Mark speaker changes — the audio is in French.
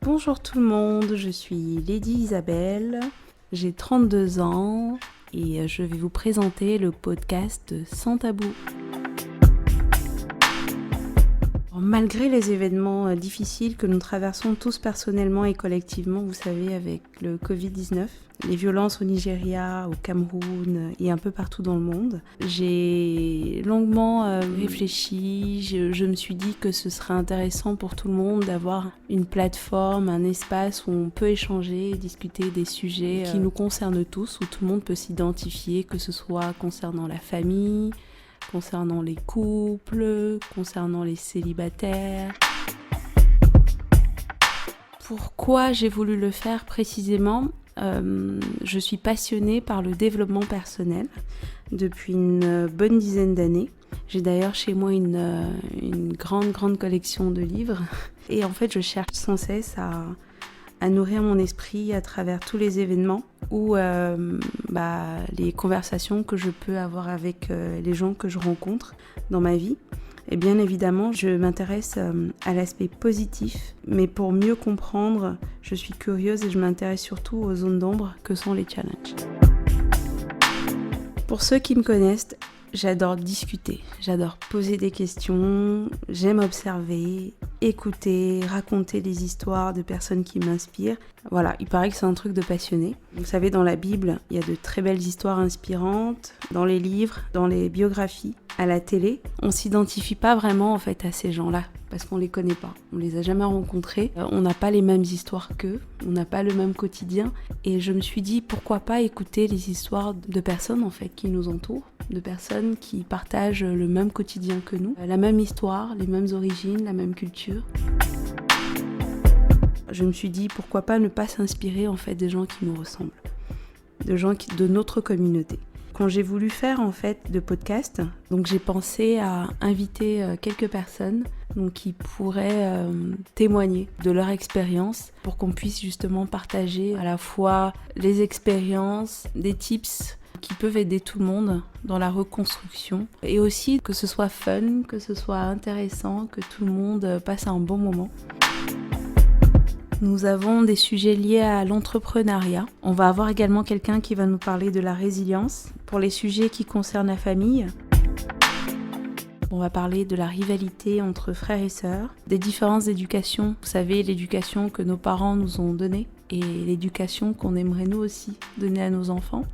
Speaker 1: Bonjour tout le monde, je suis Lady Isabelle, j'ai 32 ans et je vais vous présenter le podcast Sans Tabou. Malgré les événements difficiles que nous traversons tous personnellement et collectivement, vous savez, avec le Covid-19, les violences au Nigeria, au Cameroun et un peu partout dans le monde, j'ai longuement réfléchi, je me suis dit que ce serait intéressant pour tout le monde d'avoir une plateforme, un espace où on peut échanger et discuter des sujets qui nous concernent tous, où tout le monde peut s'identifier, que ce soit concernant la famille, concernant les couples, concernant les célibataires. Pourquoi j'ai voulu le faire précisément ? Je suis passionnée par le développement personnel depuis une bonne dizaine d'années. J'ai d'ailleurs chez moi une grande collection de livres. Et en fait, je cherche sans cesse à nourrir mon esprit à travers tous les événements ou les conversations que je peux avoir avec les gens que je rencontre dans ma vie. Et bien évidemment, je m'intéresse à l'aspect positif, mais pour mieux comprendre, je suis curieuse et je m'intéresse surtout aux zones d'ombre que sont les challenges. Pour ceux qui me connaissent, j'adore discuter, j'adore poser des questions, j'aime observer, écouter, raconter des histoires de personnes qui m'inspirent. Voilà, il paraît que c'est un truc de passionné. Vous savez, dans la Bible, il y a de très belles histoires inspirantes, dans les livres, dans les biographies, à la télé. On s'identifie pas vraiment en fait à ces gens-là, parce qu'on les connaît pas, on les a jamais rencontrés, on n'a pas les mêmes histoires qu'eux, on n'a pas le même quotidien. Et je me suis dit, pourquoi pas écouter les histoires de personnes en fait qui nous entourent, de personnes qui partagent le même quotidien que nous, la même histoire, les mêmes origines, la même culture. Je me suis dit, pourquoi pas ne pas s'inspirer en fait des gens qui nous ressemblent, de gens de notre communauté. Quand j'ai voulu faire en fait de podcast, donc j'ai pensé à inviter quelques personnes qui pourraient témoigner de leur expérience pour qu'on puisse justement partager à la fois les expériences, des tips qui peuvent aider tout le monde dans la reconstruction et aussi que ce soit fun, que ce soit intéressant, que tout le monde passe un bon moment. Nous avons des sujets liés à l'entrepreneuriat. On va avoir également quelqu'un qui va nous parler de la résilience pour les sujets qui concernent la famille. On va parler de la rivalité entre frères et sœurs, des différences d'éducation. Vous savez, l'éducation que nos parents nous ont donnée et l'éducation qu'on aimerait nous aussi donner à nos enfants.